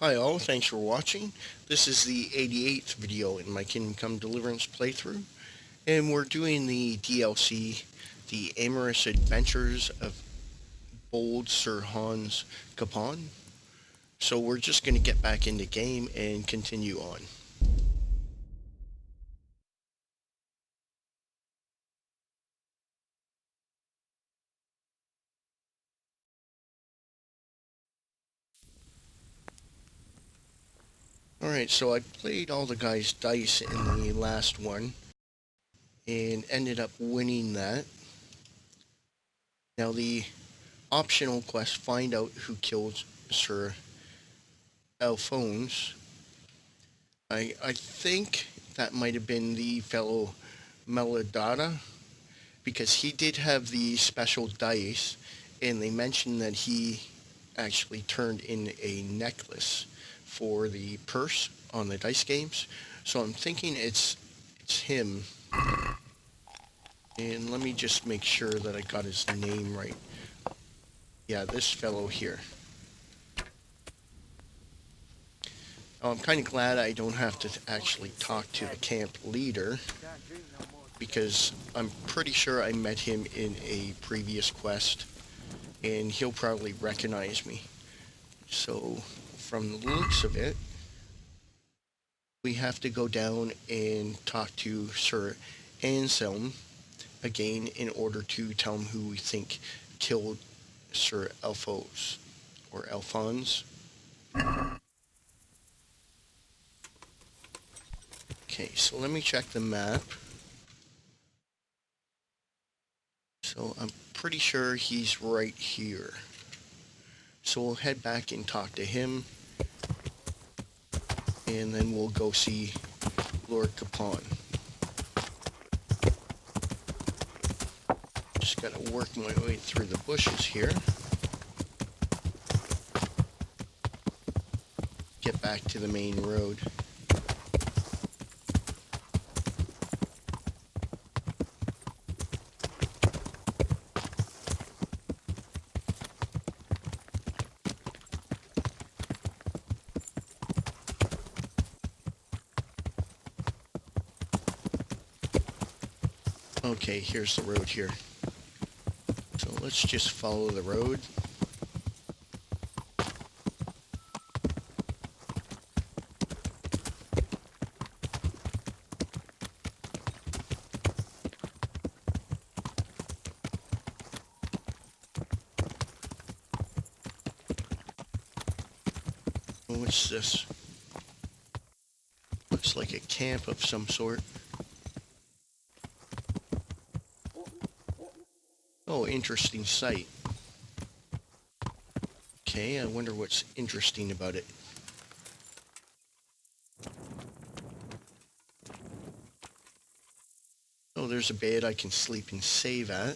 Hi all, thanks for watching. This is the 88th video in my Kingdom Come Deliverance playthrough, and we're doing the DLC, the Amorous Adventures of Bold Sir Hans Capon. So we're just going to get back in the game and continue on. Alright, so I played all the guys' dice in the last one, and ended up winning that. Now the optional quest, find out who killed Sir Alphonse. I think that might have been the fellow Melodata, because he did have the special dice, and they mentioned that he actually turned in a necklace for the purse on the dice games. So I'm thinking it's him. And let me just make sure that I got his name right. Yeah, this fellow here. Oh, I'm kind of glad I don't have to actually talk to the camp leader, because I'm pretty sure I met him in a previous quest, and he'll probably recognize me. So, from the looks of it, we have to go down and talk to Sir Anselm again in order to tell him who we think killed Sir Alphonse, or Alphonse. Okay, so let me check the map. So I'm pretty sure he's right here. So we'll head back and talk to him, and then we'll go see Lord Capon. Just gotta work my way through the bushes here. Get back to the main road. Okay, here's the road here. So let's just follow the road. What's this? Looks like a camp of some sort. Oh, interesting sight. Okay, I wonder what's interesting about it. Oh, there's a bed I can sleep and save at.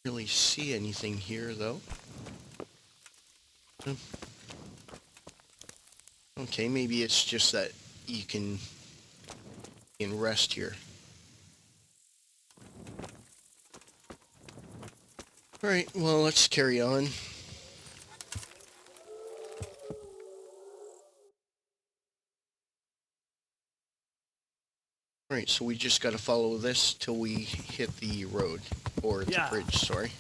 Really see anything here though. Okay, maybe it's just that you can rest here. Alright, well, let's carry on. Alright, so we just gotta follow this till we hit the road. Or the bridge, sorry.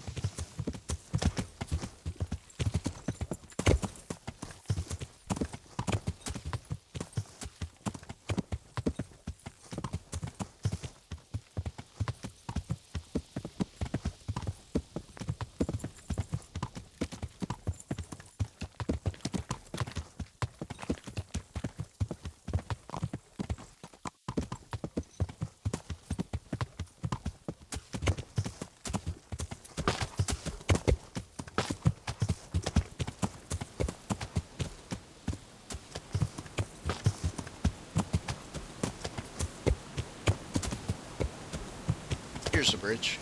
Here's the bridge.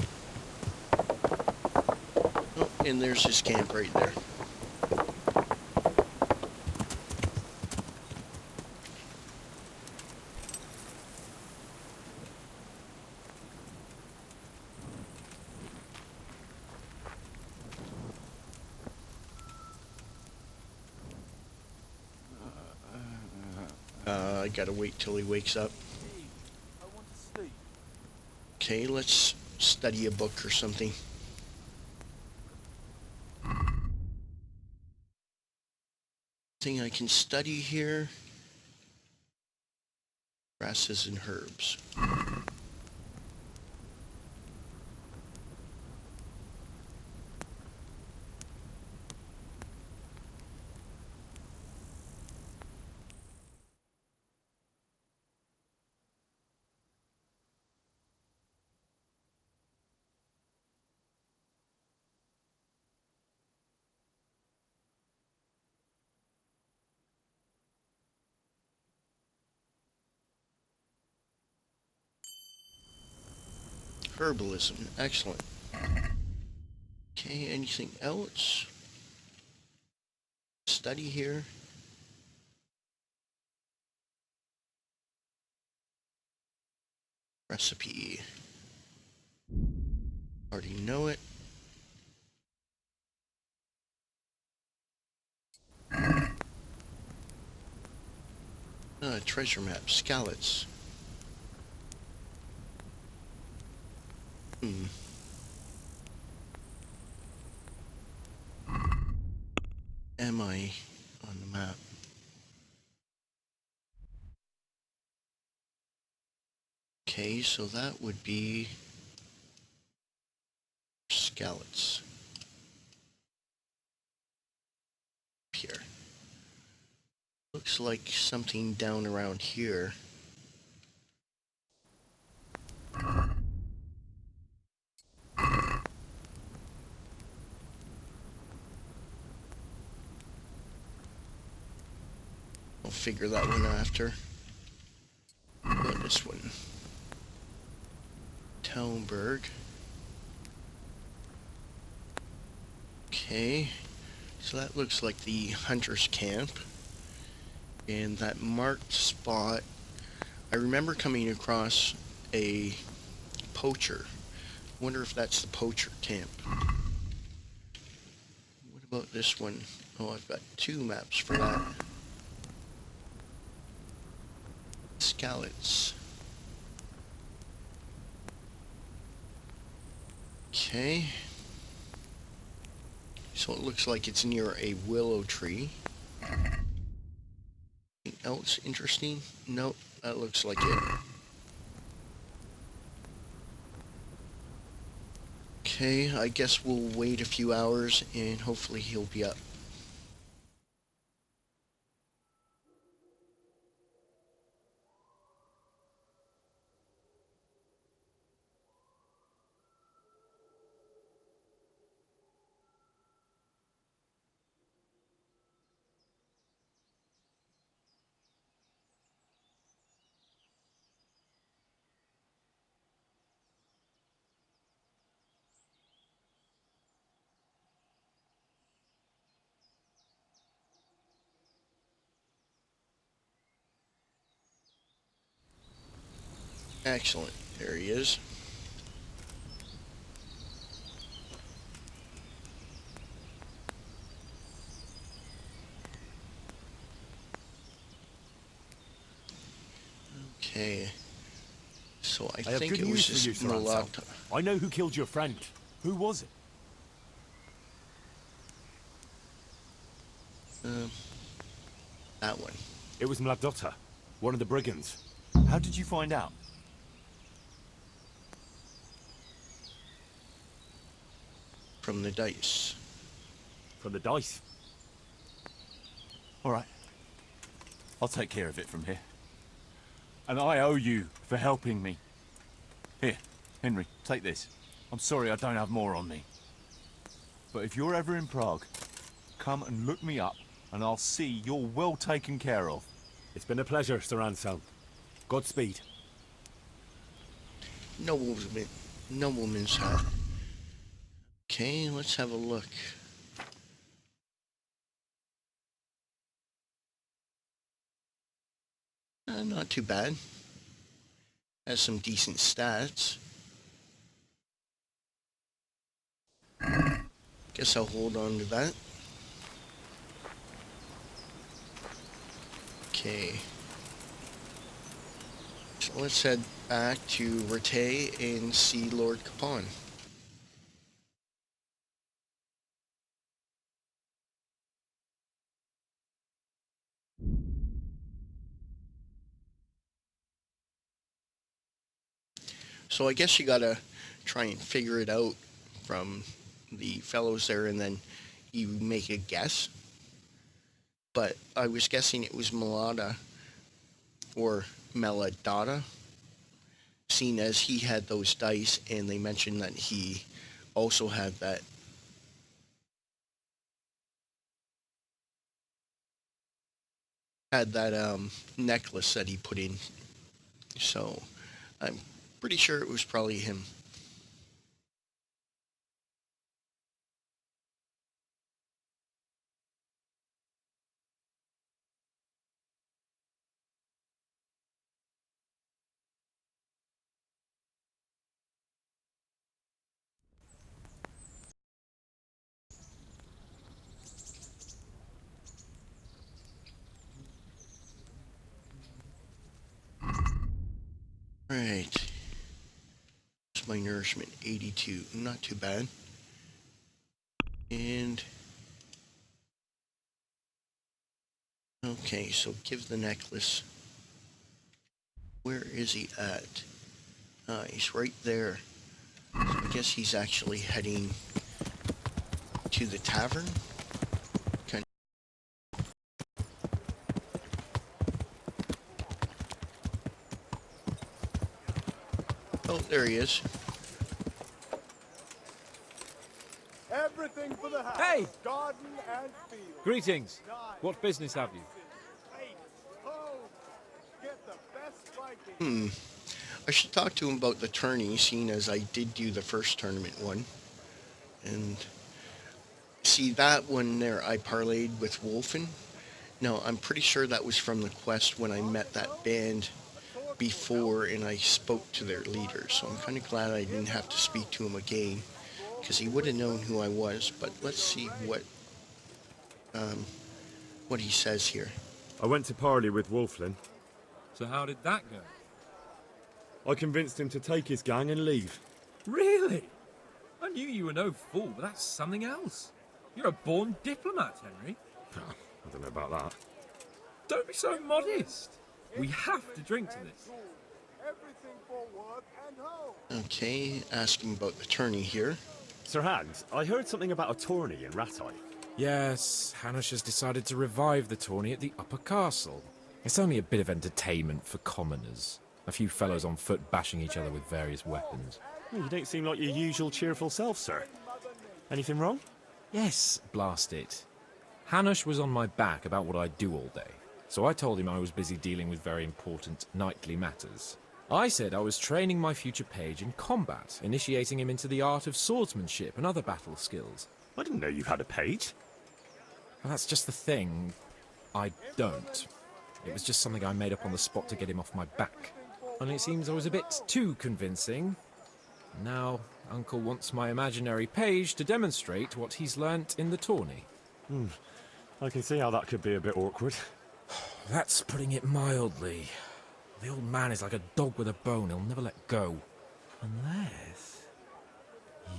Oh, and there's his camp right there. gotta wait till he wakes up. Okay, let's study a book or something. Thing I can study here. Grasses and herbs. Herbalism, excellent. Okay, anything else? Study here. Recipe. Already know it. Treasure map, scallops. Am I on the map? Okay, so that would be scallops. Here. Looks like something down around here. I'll figure that one after. How about this one? Talmberg. Okay, so that looks like the hunter's camp. And that marked spot, I remember coming across a poacher. I wonder if that's the poacher camp. What about this one? Oh, I've got two maps for that. Scallops. Okay. So it looks like it's near a willow tree. Anything else interesting? Nope, that looks like it. Okay, I guess we'll wait a few hours and hopefully he'll be up. Excellent, there he is. Okay, so I think it was this mulatto. I know who killed your friend. Who was it? That one. It was Mladotta, one of the brigands. How did you find out? From the dice. From the dice? All right. I'll take care of it from here. And I owe you for helping me. Here, Henry, take this. I'm sorry I don't have more on me. But if you're ever in Prague, come and look me up, and I'll see you're well taken care of. It's been a pleasure, Sir Anselm. Godspeed. Nobleman's hat. Okay, let's have a look. Not too bad. Has some decent stats. Guess I'll hold on to that. Okay. So let's head back to Rete and see Lord Capon. So I guess you gotta try and figure it out from the fellows there, and then you make a guess. But I was guessing it was Melada or Meladata, seeing as he had those dice, and they mentioned that he also had that necklace that he put in. So I'm pretty sure it was probably him. Right. It's my nourishment 82. Not too bad. And okay, so give the necklace. Where is he at? He's right there. So I guess he's actually heading to the tavern. Kind Oh, there he is. Everything for the house. Hey! Garden and field. Greetings. What business have you? Get the best Viking. I should talk to him about the tourney, seeing as I did do the first tournament one. And see, that one there I parlayed with Wolfen. No, I'm pretty sure that was from the quest when I met that band before and I spoke to their leader. So I'm kind of glad I didn't have to speak to him again, because he would have known who I was. But let's see what he says here. I went to parley with Wolflin. So how did that go? I convinced him to take his gang and leave. Really? I knew you were no fool, but that's something else. You're a born diplomat, Henry. I don't know about that. Don't be so modest. We have to drink to this. Everything for work and home. Okay, ask him about the tourney here. Sir Hans, I heard something about a tourney in Ratai. Yes, Hanush has decided to revive the tourney at the Upper Castle. It's only a bit of entertainment for commoners. A few fellows on foot bashing each other with various weapons. You don't seem like your usual cheerful self, sir. Anything wrong? Yes, blast it. Hanush was on my back about what I'd do all day, so I told him I was busy dealing with very important knightly matters. I said I was training my future page in combat, initiating him into the art of swordsmanship and other battle skills. I didn't know you had a page. Well, that's just the thing. I don't. It was just something I made up on the spot to get him off my back. Only it seems I was a bit too convincing. Now, Uncle wants my imaginary page to demonstrate what he's learnt in the tourney. I can see how that could be a bit awkward. That's putting it mildly. The old man is like a dog with a bone. He'll never let go. Unless...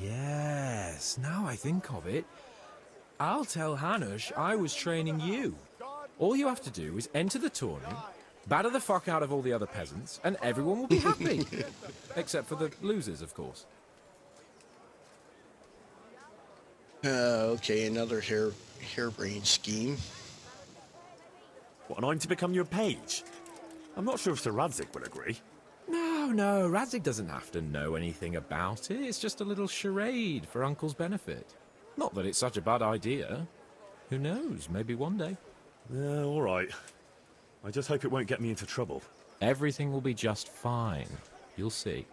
Yes, now I think of it. I'll tell Hanush I was training you. All you have to do is enter the tourney, batter the fuck out of all the other peasants, and everyone will be happy. Except for the losers, of course. Okay, another harebrained scheme. What, and I'm to become your page? I'm not sure if Sir Radzik will agree. No, Radzik doesn't have to know anything about it. It's just a little charade for Uncle's benefit. Not that it's such a bad idea. Who knows, maybe one day. Yeah, all right. I just hope it won't get me into trouble. Everything will be just fine. You'll see.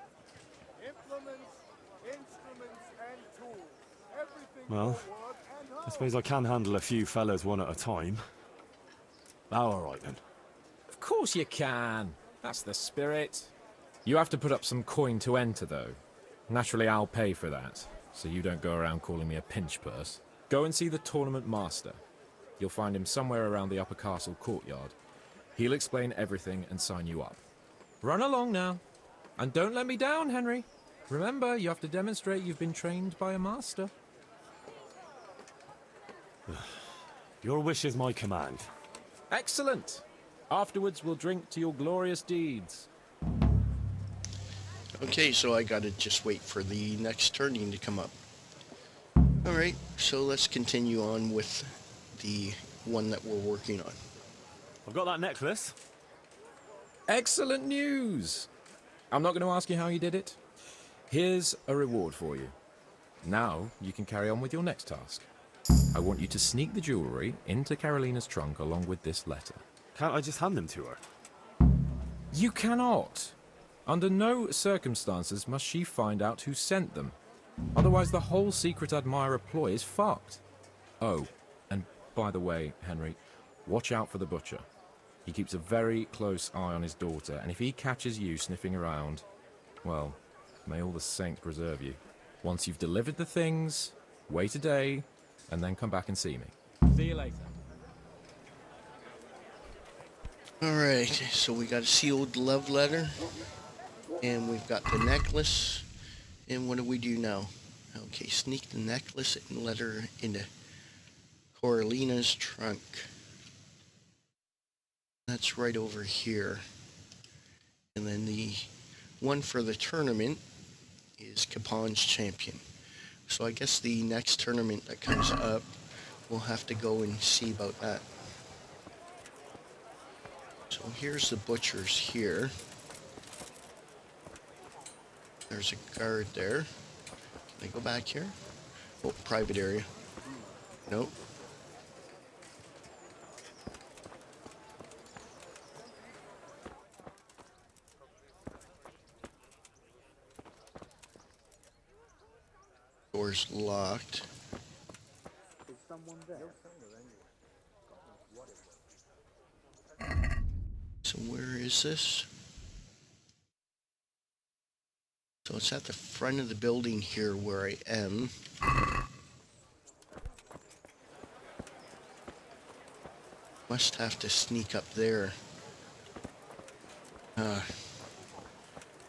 Implements, instruments, and tools. Everything Well, for work and home. I suppose I can handle a few fellas one at a time. Oh, all right then. Of course you can. That's the spirit. You have to put up some coin to enter, though. Naturally, I'll pay for that, so you don't go around calling me a pinch purse. Go and see the tournament master. You'll find him somewhere around the Upper Castle courtyard. He'll explain everything and sign you up. Run along now. And don't let me down, Henry. Remember, you have to demonstrate you've been trained by a master. Your wish is my command. Excellent. Afterwards, we'll drink to your glorious deeds. Okay, so I gotta just wait for the next turning to come up. Alright, so let's continue on with the one that we're working on. I've got that necklace. Excellent news! I'm not going to ask you how you did it. Here's a reward for you. Now you can carry on with your next task. I want you to sneak the jewellery into Carolina's trunk along with this letter. Can't I just hand them to her? You cannot. Under no circumstances must she find out who sent them. Otherwise the whole secret admirer ploy is fucked. Oh, and by the way, Henry, watch out for the butcher. He keeps a very close eye on his daughter, and if he catches you sniffing around, well, may all the saints preserve you. Once you've delivered the things, wait a day, and then come back and see me. See you later. Alright, so we got a sealed love letter, and we've got the necklace, and what do we do now? Okay, sneak the necklace and letter into Coralina's trunk. That's right over here. And then the one for the tournament is Capon's champion. So I guess the next tournament that comes up, we'll have to go and see about that. So here's the butcher's here. There's a guard there. Can I go back here? Oh, private area. Nope. Door's locked. Is someone there? So where is this? So it's at the front of the building here where I am. Must have to sneak up there.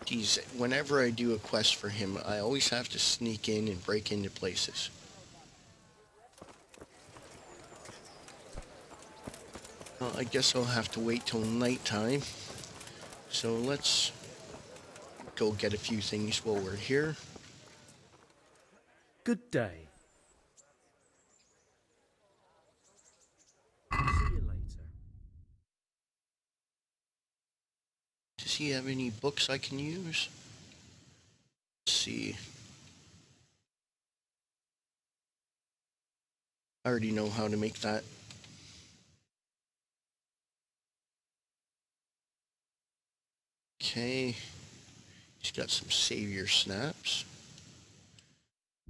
Geez, whenever I do a quest for him, I always have to sneak in and break into places. Well, I guess I'll have to wait till nighttime. So let's go get a few things while we're here. Good day. See you later. Does he have any books I can use? Let's see. I already know how to make that. Okay. He's got some savior snaps.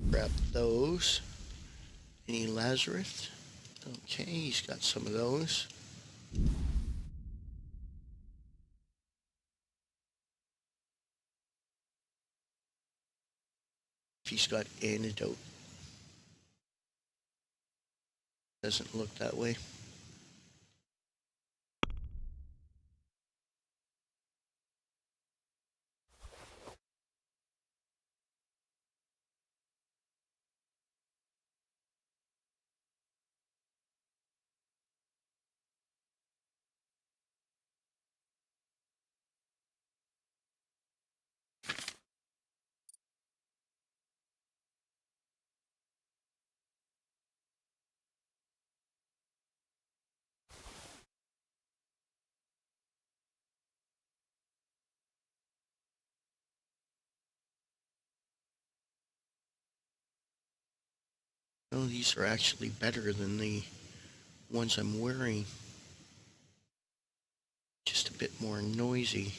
Grab those. Any Lazarus? Okay, he's got some of those. If he's got antidote. Doesn't look that way. Oh, these are actually better than the ones I'm wearing. Just a bit more noisy.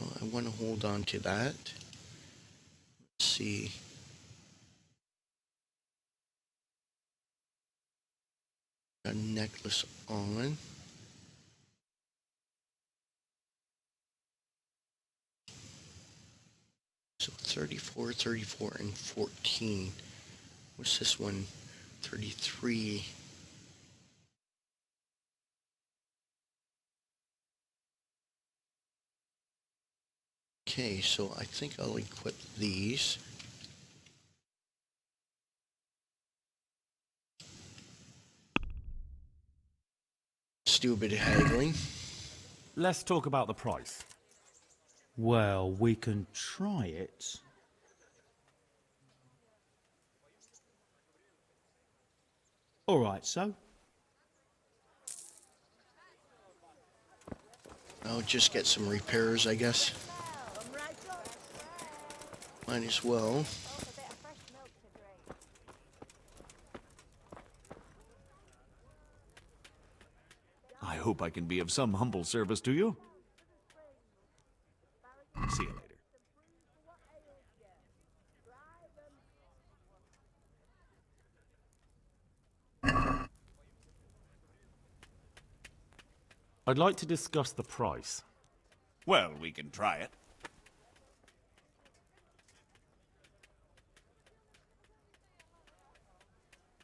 Oh, I want to hold on to that. Let's see. Got a necklace on. So 34, 34, and 14. What's this one? 33. Okay, so I think I'll equip these. Let's do a bit of haggling. Let's talk about the price. Well, we can try it. All right, so I'll just get some repairs, I guess. Might as well. I hope I can be of some humble service to you. See you later. I'd like to discuss the price. Well, we can try it.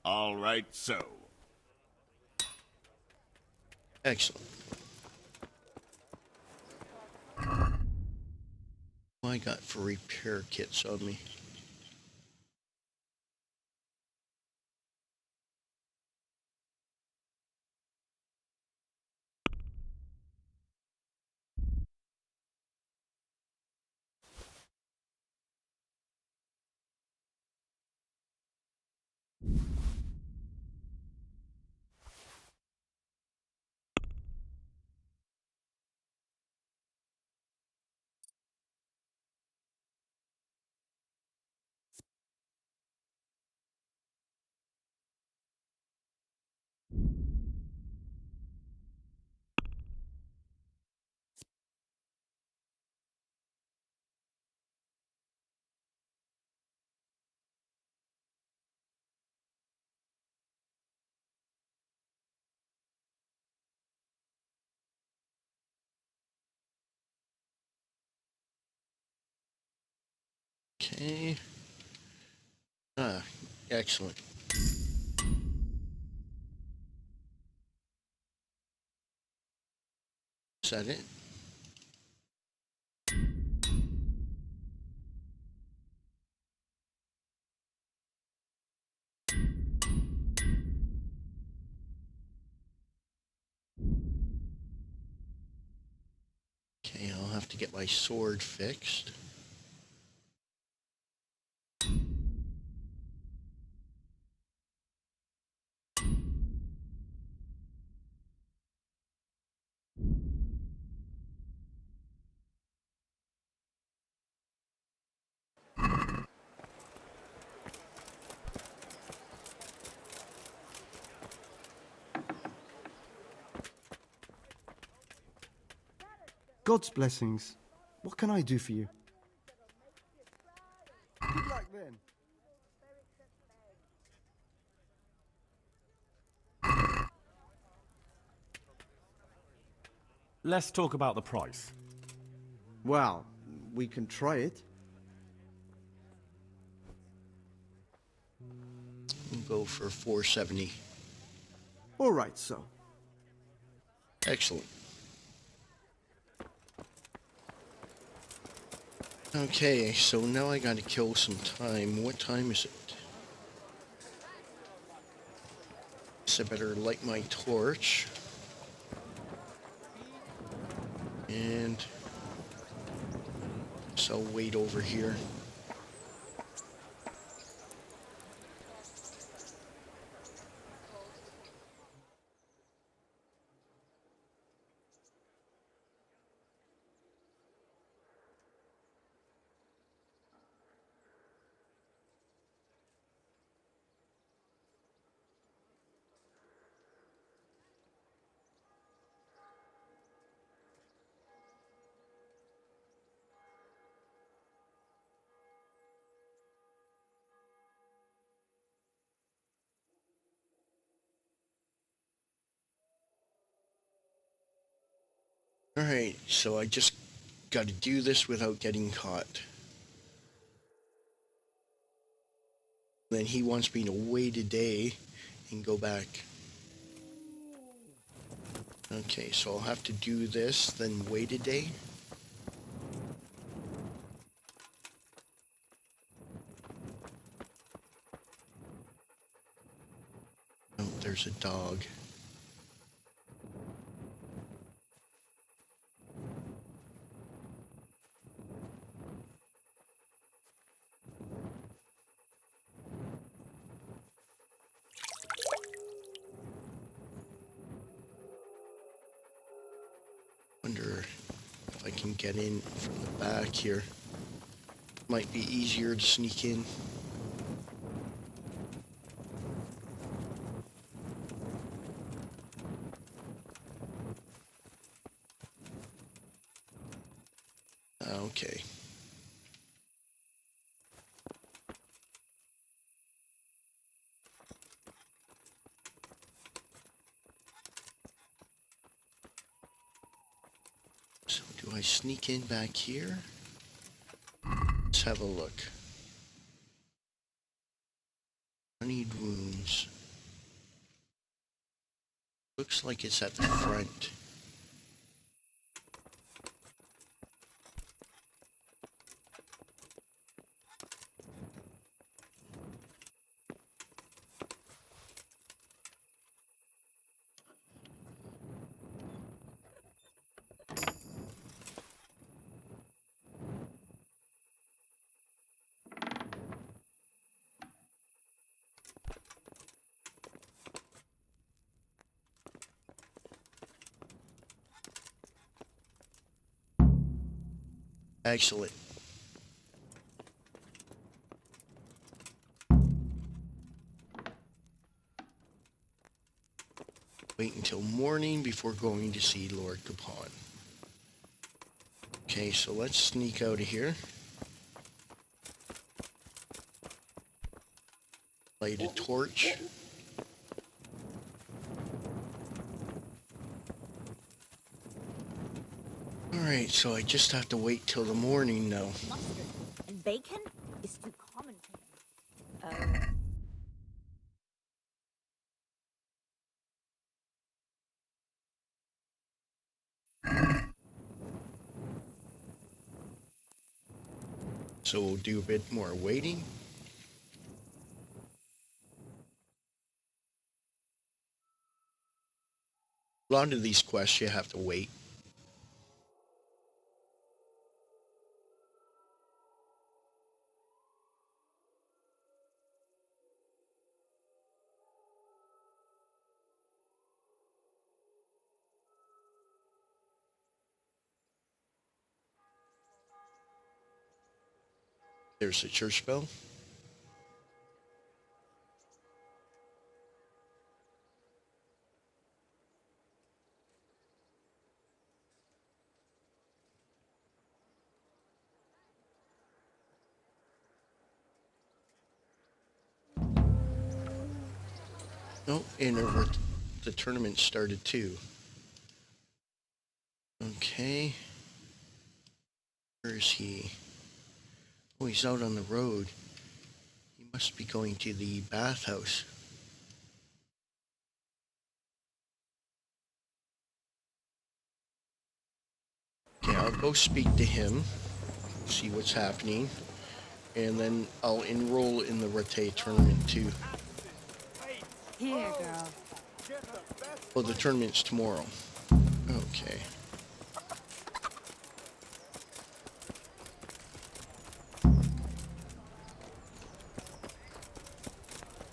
All right, so. Excellent. What I got for repair kits on me? Okay. Ah, excellent. Is that it? Okay, I'll have to get my sword fixed. God's blessings. What can I do for you? Good luck then. Let's talk about the price. Well, we can try it. We'll go for 470. All right, so. Excellent. Okay, so now I gotta kill some time. What time is it? So I better light my torch. And so I'll wait over here. Alright, so I just gotta do this without getting caught. Then he wants me to wait a day and go back. Okay, so I'll have to do this, then wait a day. there's a dog. Wonder if I can get in from the back here. Might be easier to sneak in. Okay. So do I sneak in back here? Let's have a look. Honeyed wounds. Looks like it's at the front. Excellent. Wait until morning before going to see Lord Capon. Okay, so let's sneak out of here. Light a torch. Alright, so I just have to wait till the morning now. Mustard and bacon is too common for me. So we'll do a bit more waiting. A lot of these quests you have to wait. There's the church bell. Oh, and the tournament started too. Okay. Where is he? Oh, he's out on the road. He must be going to the bathhouse. Okay, I'll go speak to him, see what's happening, and then I'll enroll in the Rete tournament too. Here, girl. Well, the tournament's tomorrow. Okay.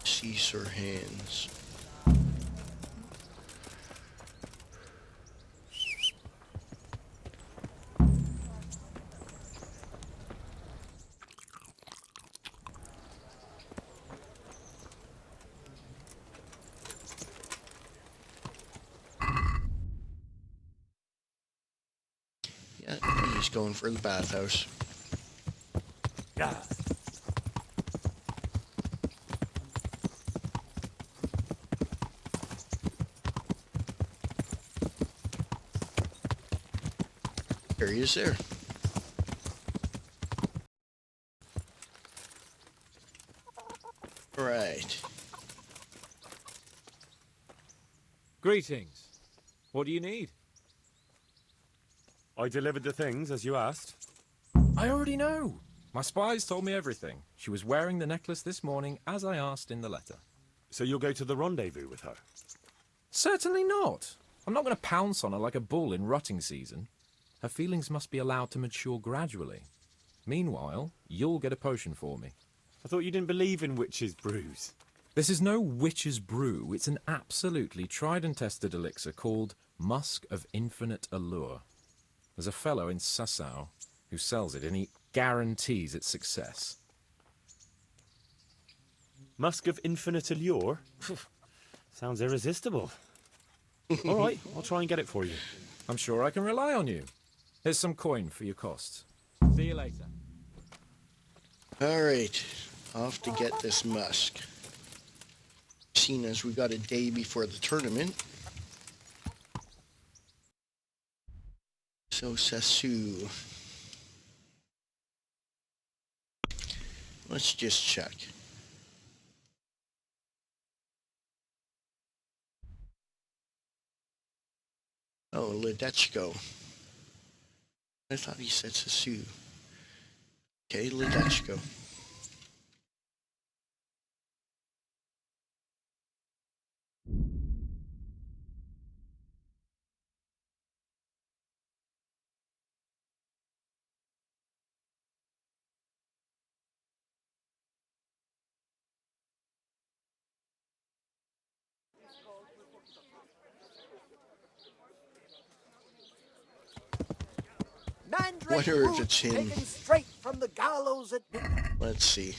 Cease her hands. Yeah, he's going for the bathhouse. Yeah. There he is there. Right. Greetings. What do you need? I delivered the things as you asked. I already know. My spies told me everything. She was wearing the necklace this morning as I asked in the letter. So you'll go to the rendezvous with her? Certainly not. I'm not going to pounce on her like a bull in rutting season. Her feelings must be allowed to mature gradually. Meanwhile, you'll get a potion for me. I thought you didn't believe in witches' brews. This is no witch's brew. It's an absolutely tried and tested elixir called Musk of Infinite Allure. There's a fellow in Sasau who sells it, and he guarantees its success. Musk of Infinite Allure? Sounds irresistible. All right, I'll try and get it for you. I'm sure I can rely on you. Here's some coin for your costs. See you later. Alright, off to get this musk. Seeing as we got a day before the tournament. So, Sasu. Let's just check. Oh, Ledechko. I thought he said Sasu. Okay, Ledechko. Wonder if it's him. Straight from the gallows at midnight. Let's see.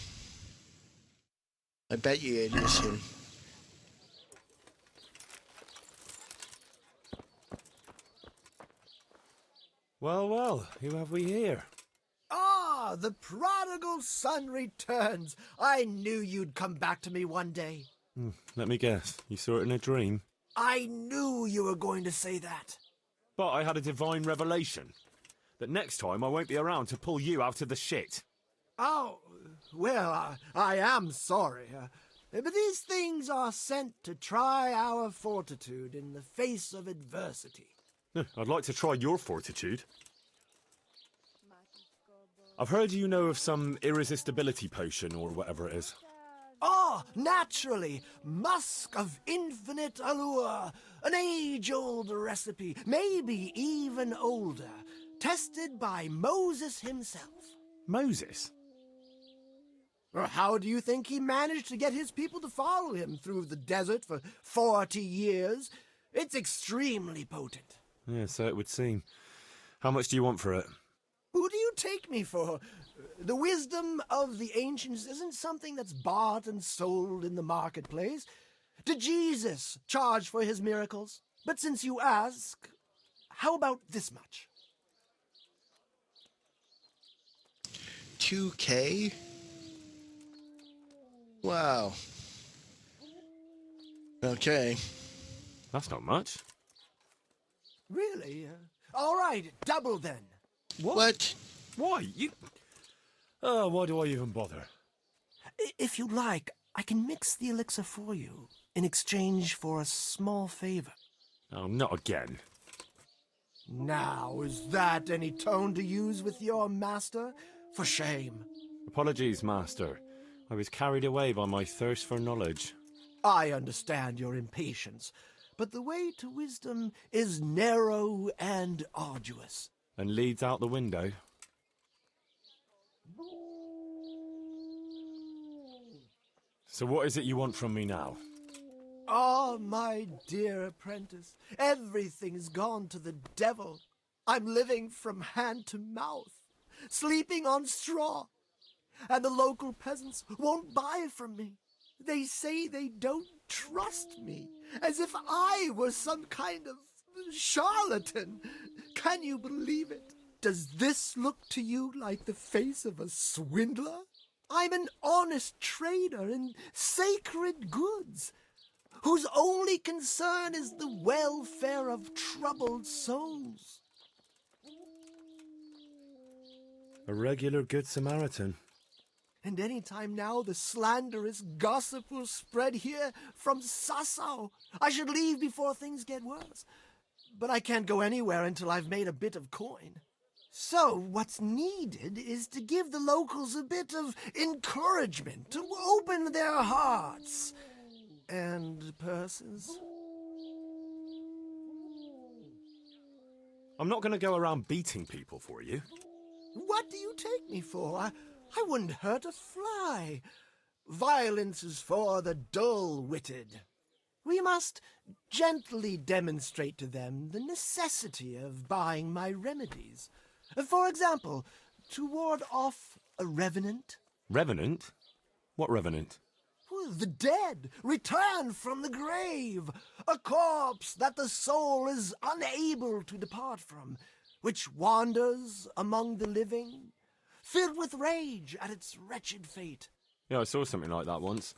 I bet you it is him. Well, well, who have we here? Ah, the prodigal son returns. I knew you'd come back to me one day. Let me guess, you saw it in a dream? I knew you were going to say that. But I had a divine revelation. That next time I won't be around to pull you out of the shit. Oh, well, I am sorry. But these things are sent to try our fortitude in the face of adversity. I'd like to try your fortitude. I've heard you know of some irresistibility potion or whatever it is. Ah, naturally, Musk of Infinite Allure, an age-old recipe, maybe even older, tested by Moses himself. Moses? How do you think he managed to get his people to follow him through the desert for 40 years? It's extremely potent. Yeah, so it would seem. How much do you want for it? Who do you take me for? The wisdom of the ancients isn't something that's bought and sold in the marketplace. Did Jesus charge for his miracles? But since you ask, how about this much? 2K? Wow. Okay. That's not much. Really? All right, double then. What? Why? You... why do I even bother? If you'd like, I can mix the elixir for you in exchange for a small favor. Oh, not again. Now, is that any tone to use with your master? For shame. Apologies, Master. I was carried away by my thirst for knowledge. I understand your impatience, but the way to wisdom is narrow and arduous. And leads out the window. So what is it you want from me now? Ah, my dear apprentice, everything's gone to the devil. I'm living from hand to mouth, sleeping on straw, and the local peasants won't buy from me. They say they don't trust me, as if I was some kind of charlatan. Can you believe it? Does this look to you like the face of a swindler? I'm an honest trader in sacred goods, whose only concern is the welfare of troubled souls. A regular Good Samaritan. And any time now the slanderous gossip will spread here from Sasau. I should leave before things get worse. But I can't go anywhere until I've made a bit of coin. So what's needed is to give the locals a bit of encouragement, to open their hearts. And purses? I'm not going to go around beating people for you. What do you take me for? I wouldn't hurt a fly. Violence is for the dull-witted. We must gently demonstrate to them the necessity of buying my remedies. For example, to ward off a revenant. Revenant? What revenant? The dead, returned from the grave, a corpse that the soul is unable to depart from, which wanders among the living, filled with rage at its wretched fate. Yeah, I saw something like that once.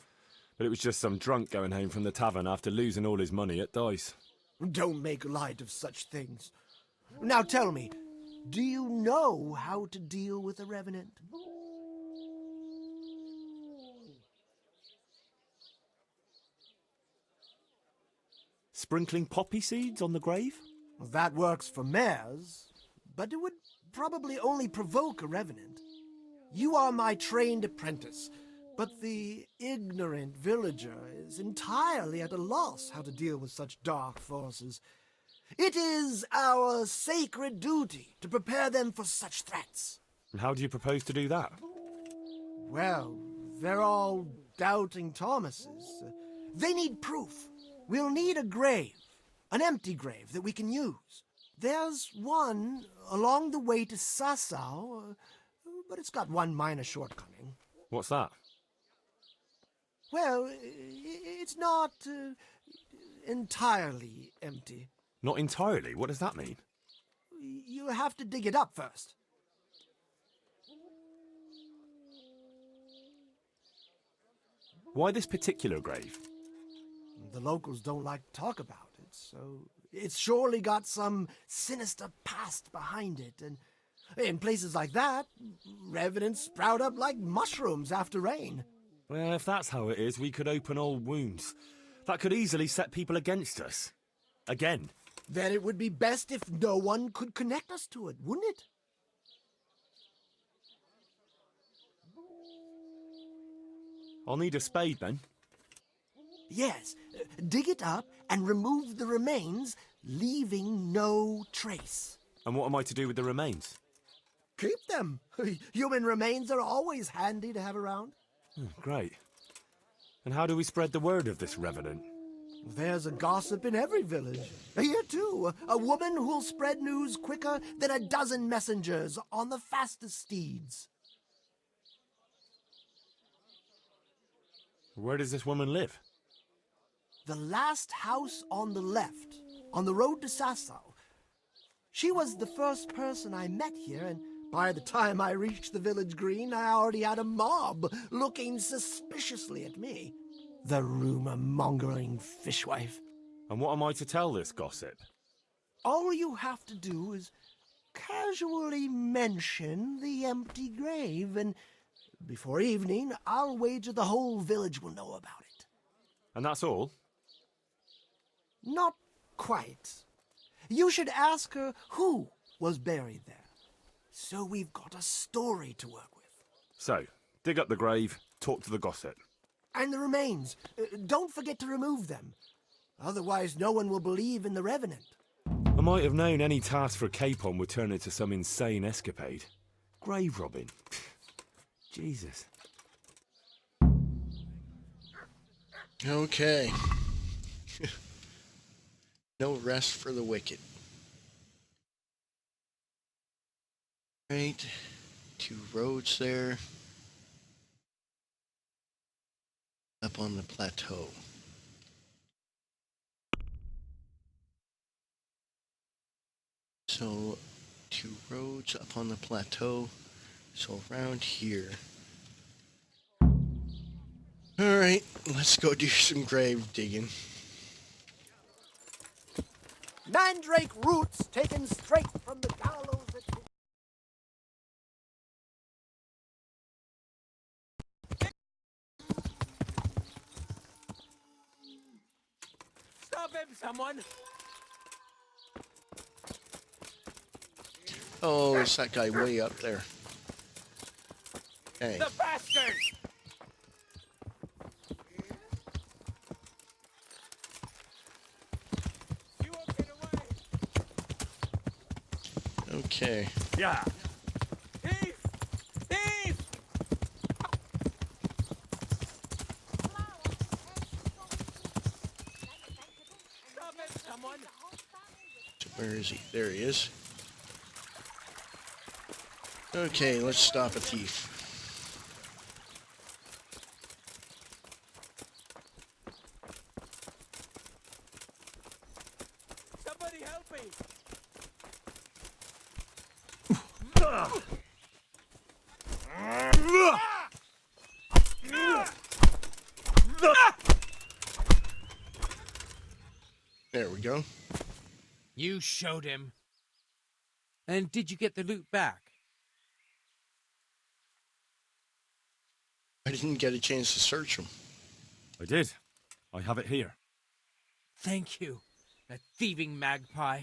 But it was just some drunk going home from the tavern after losing all his money at dice. Don't make light of such things. Now tell me, do you know how to deal with a revenant? Sprinkling poppy seeds on the grave? That works for mares, but it would probably only provoke a revenant. You are my trained apprentice, but the ignorant villager is entirely at a loss how to deal with such dark forces. It is our sacred duty to prepare them for such threats. And how do you propose to do that? Well, they're all doubting Thomases. They need proof. We'll need a grave, an empty grave that we can use. There's one along the way to Sasau, but it's got one minor shortcoming. What's that? Well, it's not entirely empty. Not entirely? What does that mean? You have to dig it up first. Why this particular grave? The locals don't like to talk about it, so it's surely got some sinister past behind it. And in places like that, revenants sprout up like mushrooms after rain. Well, if that's how it is, we could open old wounds. That could easily set people against us. Again. Then it would be best if no one could connect us to it, wouldn't it? I'll need a spade then. Yes, dig it up and remove the remains, leaving no trace. And what am I to do with the remains? Keep them. Human remains are always handy to have around. Great. And how do we spread the word of this revenant? There's a gossip in every village. Here, too, a woman who'll spread news quicker than a dozen messengers on the fastest steeds. Where does this woman live? The last house on the left, on the road to Sasau. She was the first person I met here, and by the time I reached the village green, I already had a mob looking suspiciously at me. The rumor-mongering fishwife. And what am I to tell this gossip? All you have to do is casually mention the empty grave, and before evening, I'll wager the whole village will know about it. And that's all? Not quite. You should ask her who was buried there. So we've got a story to work with. So, dig up the grave, talk to the gossip. And the remains. Don't forget to remove them. Otherwise, no one will believe in the revenant. I might have known any task for Capon would turn into some insane escapade. Grave robbing. Jesus. Okay. No rest for the wicked. Right. 2 roads there. Up on the plateau. So, 2 roads up on the plateau. So around here. Alright, let's go do some grave digging. Mandrake roots taken straight from the gallows at... Stop him, someone! Oh, it's that guy way up there. Hey. The bastard! Okay. Yeah. Thief! Thief! Someone. Where is he? There he is. Okay, let's stop a thief. Somebody help me! There we go. You showed him. And did you get the loot back? I didn't get a chance to search him. I did. I have it here. Thank you. That thieving magpie.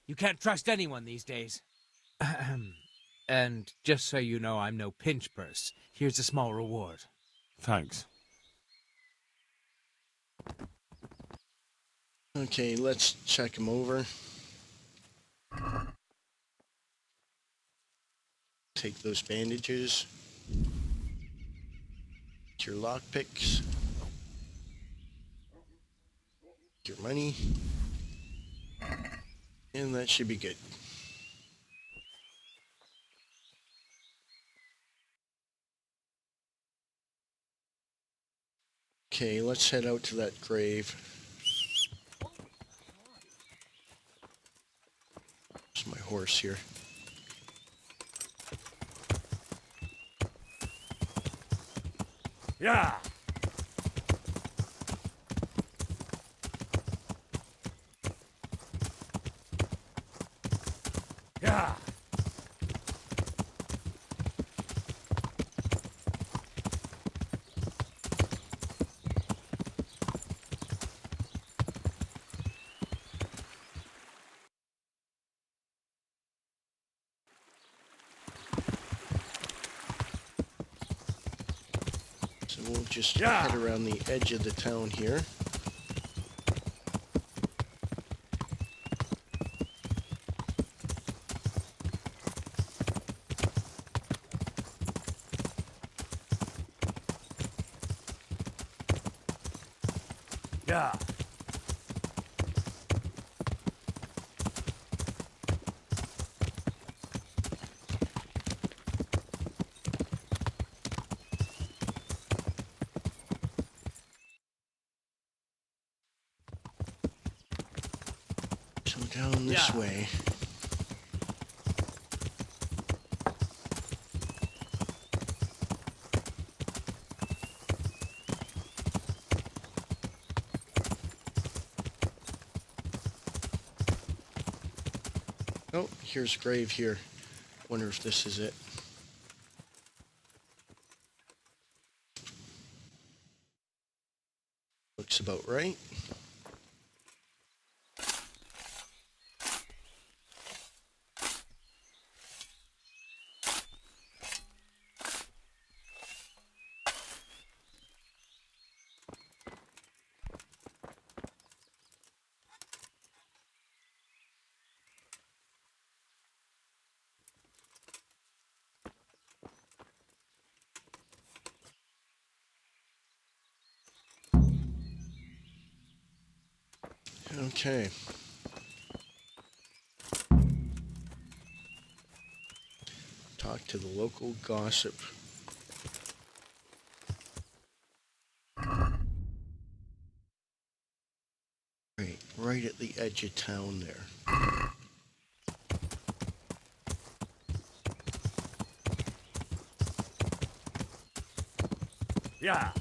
You can't trust anyone these days. Ahem. And just so you know, I'm no pinch purse. Here's a small reward. Thanks. Okay, let's check him over. Take those bandages. Get your lockpicks. Your money. And that should be good. Okay, let's head out to that grave. There's my horse here. Yeah. Yeah. So we'll just head around the edge of the town here. Yeah. So down this way. Oh, here's a grave here. Wonder if this is it. Looks about right. Okay. Talk to the local gossip. Right at the edge of town there. Yeah.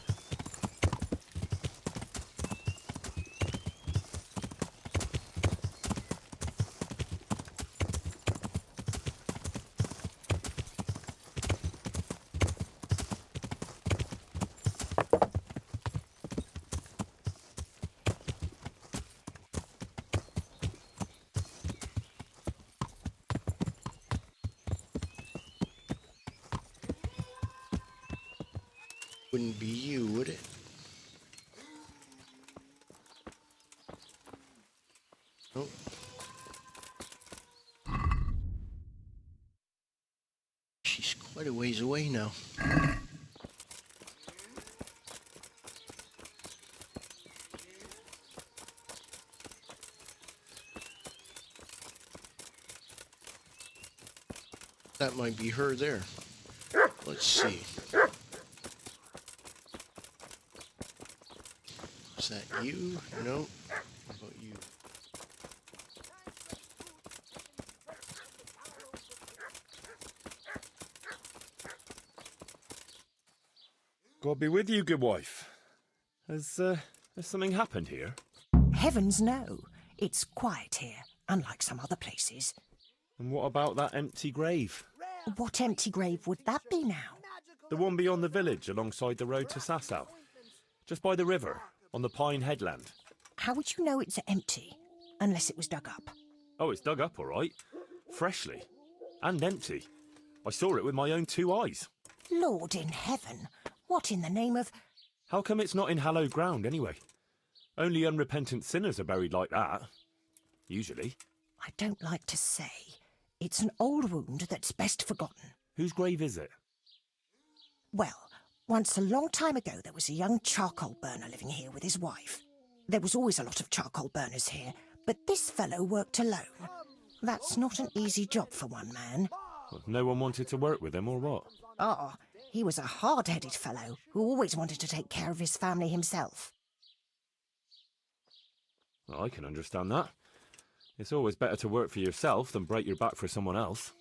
Wouldn't be you, would it? Oh. He's away now. That might be her there. Let's see. Is that you? No. How about you? God be with you, good wife. Has something happened here? Heavens no. It's quiet here, unlike some other places. And what about that empty grave? What empty grave would that be now? The one beyond the village, alongside the road to Sasau. Just by the river, on the Pine Headland. How would you know it's empty, unless it was dug up? Oh, it's dug up, all right. Freshly. And empty. I saw it with my own 2 eyes. Lord in heaven, what in the name of... How come it's not in hallowed ground, anyway? Only unrepentant sinners are buried like that. Usually. I don't like to say. It's an old wound that's best forgotten. Whose grave is it? Well, once a long time ago there was a young charcoal burner living here with his wife. There was always a lot of charcoal burners here, but this fellow worked alone. That's not an easy job for one man. Well, no one wanted to work with him, or what? Ah, he was a hard-headed fellow who always wanted to take care of his family himself. Well, I can understand that. It's always better to work for yourself than break your back for someone else.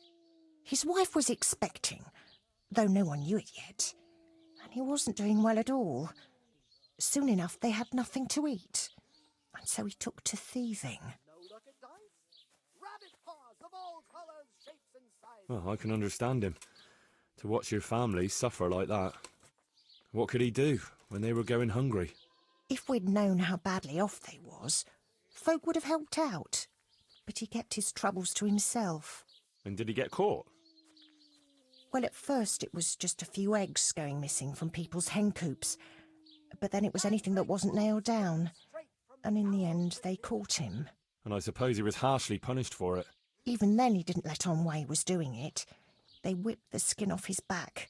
His wife was expecting, though no one knew it yet. And he wasn't doing well at all. Soon enough they had nothing to eat. And so he took to thieving. Well, I can understand him. To watch your family suffer like that. What could he do when they were going hungry? If we'd known how badly off they was, folk would have helped out. But he kept his troubles to himself. And did he get caught? Well, at first it was just a few eggs going missing from people's hen coops. But then it was anything that wasn't nailed down. And in the end, they caught him. And I suppose he was harshly punished for it. Even then he didn't let on why he was doing it. They whipped the skin off his back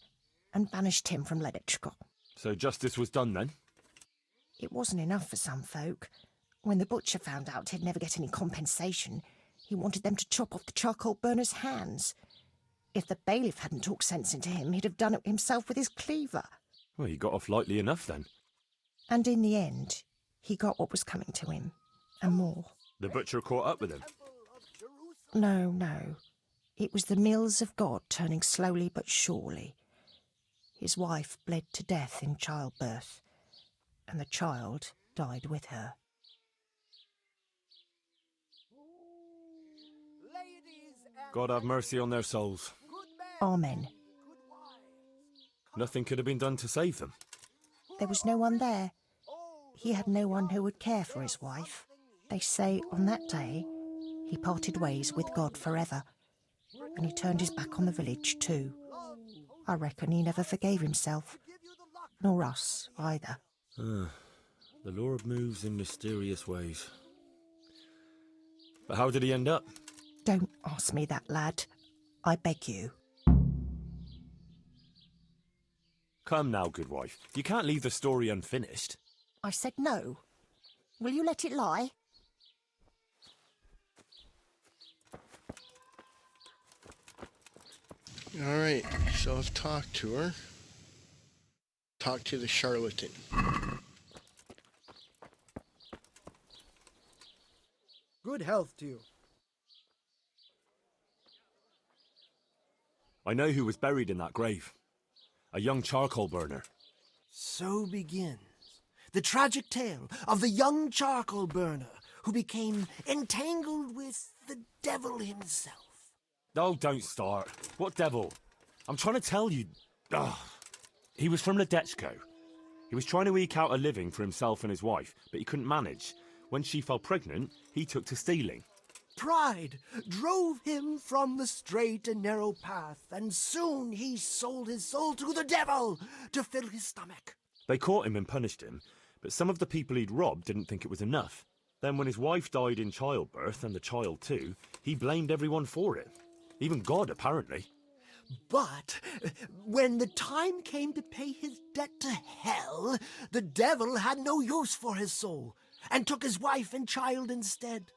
and banished him from Ledetchko. So justice was done then? It wasn't enough for some folk. When the butcher found out he'd never get any compensation, he wanted them to chop off the charcoal burner's hands. If the bailiff hadn't talked sense into him, he'd have done it himself with his cleaver. Well, he got off lightly enough then. And in the end, he got what was coming to him, and more. The butcher caught up with him? No, no. It was the mills of God turning slowly but surely. His wife bled to death in childbirth, and the child died with her. God have mercy on their souls. Amen. Nothing could have been done to save them. There was no one there. He had no one who would care for his wife. They say on that day he parted ways with God forever, and he turned his back on the village too. I reckon he never forgave himself, nor us either. The Lord moves in mysterious ways. But how did he end up? Don't ask me that, lad. I beg you. Come now, good wife. You can't leave the story unfinished. I said no. Will you let it lie? Alright, so I've talked to her. Talked to the charlatan. Good health to you. I know who was buried in that grave. A young charcoal burner. So begins the tragic tale of the young charcoal burner who became entangled with the devil himself. Oh, don't start. What devil? I'm trying to tell you. He was from Ledetchko. He was trying to eke out a living for himself and his wife, but he couldn't manage. When she fell pregnant, he took to stealing. Pride drove him from the straight and narrow path, and soon he sold his soul to the devil to fill his stomach. They caught him and punished him, but some of the people he'd robbed didn't think it was enough. Then when his wife died in childbirth, and the child too, he blamed everyone for it. Even God, apparently. But when the time came to pay his debt to hell, the devil had no use for his soul and took his wife and child instead.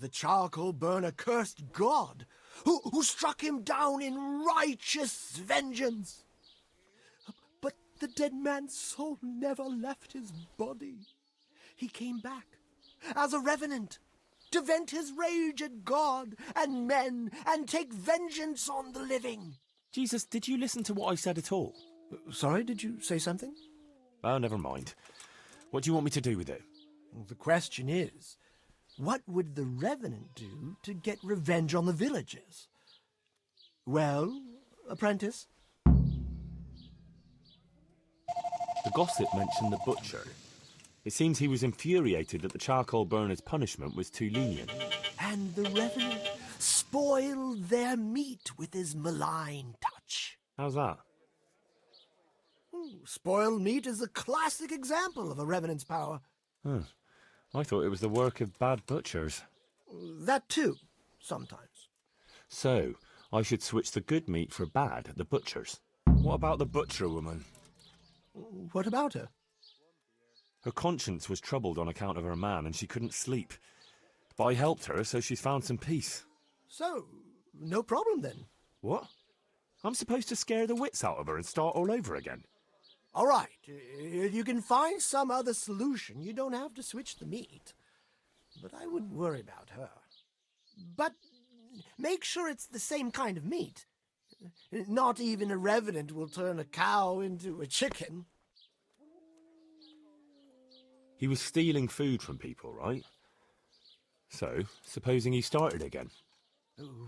The charcoal burner cursed God, who struck him down in righteous vengeance. But the dead man's soul never left his body. He came back as a revenant to vent his rage at God and men and take vengeance on the living. Jesus, did you listen to what I said at all? Sorry, did you say something? Oh, never mind. What do you want me to do with it? Well, the question is, what would the revenant do to get revenge on the villagers? Well, apprentice? The gossip mentioned the butcher. It seems he was infuriated that the charcoal burner's punishment was too lenient. And the revenant spoiled their meat with his malign touch. How's that? Spoiled meat is a classic example of a revenant's power. Huh. I thought it was the work of bad butchers. That too, sometimes. So, I should switch the good meat for bad at the butcher's. What about the butcher woman? What about her? Her conscience was troubled on account of her man, and she couldn't sleep. But I helped her, so she's found some peace. So, no problem then. What? I'm supposed to scare the wits out of her and start all over again? All right, if you can find some other solution, you don't have to switch the meat. But I wouldn't worry about her. But make sure it's the same kind of meat. Not even a revenant will turn a cow into a chicken. He was stealing food from people, right? So, supposing he started again?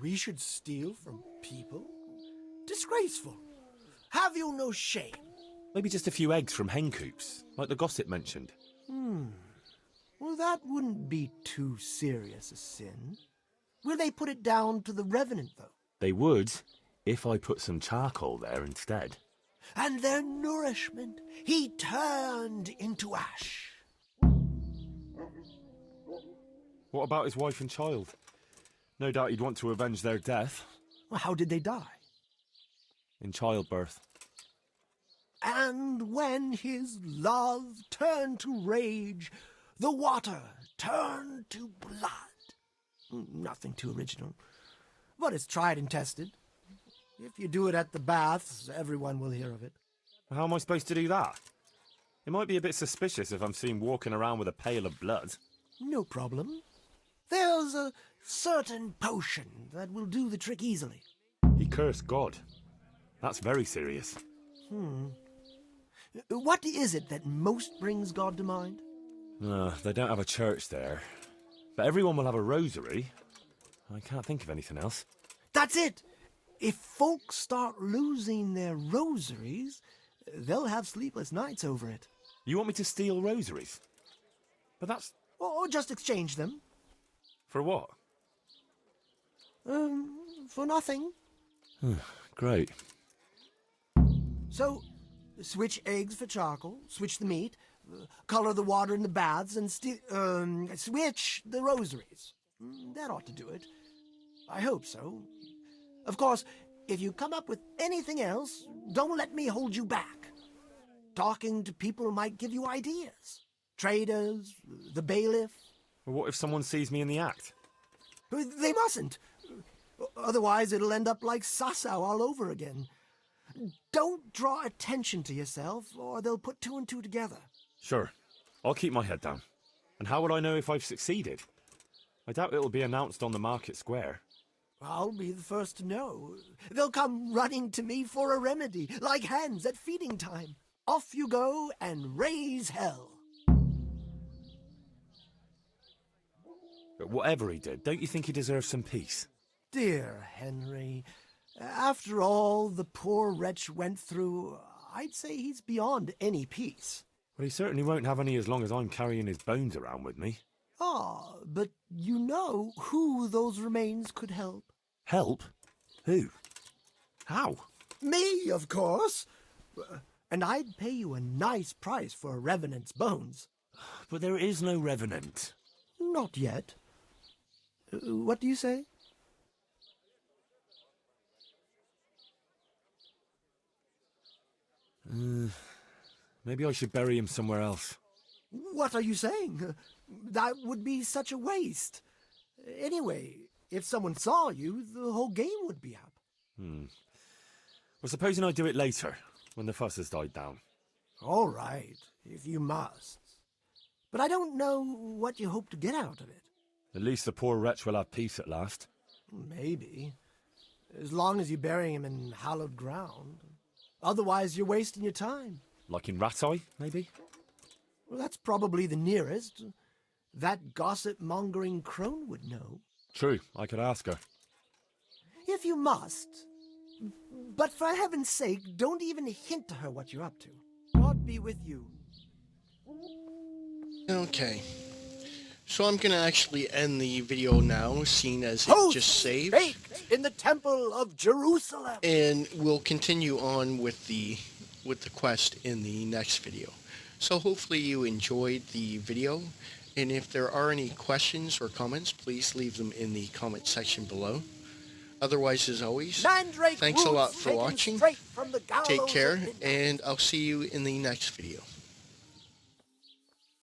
We should steal from people? Disgraceful. Have you no shame? Maybe just a few eggs from hen coops, like the gossip mentioned. Well, that wouldn't be too serious a sin. Will they put it down to the revenant, though? They would, if I put some charcoal there instead. And their nourishment he turned into ash. What about his wife and child? No doubt he'd want to avenge their death. Well, how did they die? In childbirth. And when his love turned to rage, the water turned to blood. Nothing too original, but it's tried and tested. If you do it at the baths, everyone will hear of it. How am I supposed to do that? It might be a bit suspicious if I'm seen walking around with a pail of blood. No problem. There's a certain potion that will do the trick easily. He cursed God. That's very serious. What is it that most brings God to mind? They don't have a church there. But everyone will have a rosary. I can't think of anything else. That's it! If folks start losing their rosaries, they'll have sleepless nights over it. You want me to steal rosaries? But that's... Or just exchange them. For what? For nothing. Great. So, switch eggs for charcoal, switch the meat, color the water in the baths, and switch the rosaries. That ought to do it. I hope so. Of course, if you come up with anything else, don't let me hold you back. Talking to people might give you ideas. Traders, the bailiff. What if someone sees me in the act? They mustn't. Otherwise, it'll end up like Sasau all over again. Don't draw attention to yourself, or they'll put two and two together. Sure. I'll keep my head down. And how would I know if I've succeeded? I doubt it'll be announced on the market square. I'll be the first to know. They'll come running to me for a remedy, like hens at feeding time. Off you go and raise hell. But whatever he did, don't you think he deserves some peace? Dear Henry, after all the poor wretch went through, I'd say he's beyond any peace. Well, he certainly won't have any as long as I'm carrying his bones around with me. Ah, but you know who those remains could help. Help? Who? How? Me, of course. And I'd pay you a nice price for a revenant's bones. But there is no revenant. Not yet. What do you say? Maybe I should bury him somewhere else. What are you saying? That would be such a waste. Anyway, if someone saw you, the whole game would be up. Well, supposing I do it later, when the fuss has died down. All right, if you must. But I don't know what you hope to get out of it. At least the poor wretch will have peace at last. Maybe. As long as you bury him in hallowed ground. Otherwise, you're wasting your time. Like in Rat-Eye, maybe? Well, that's probably the nearest. That gossip-mongering crone would know. True, I could ask her. If you must. But for heaven's sake, don't even hint to her what you're up to. God be with you. Okay. So I'm going to actually end the video now, seeing as it just saved. Baked in the temple of Jerusalem. And we'll continue on with the quest in the next video. So hopefully you enjoyed the video. And if there are any questions or comments, please leave them in the comment section below. Otherwise, as always, thanks a lot for watching. Take care, and I'll see you in the next video.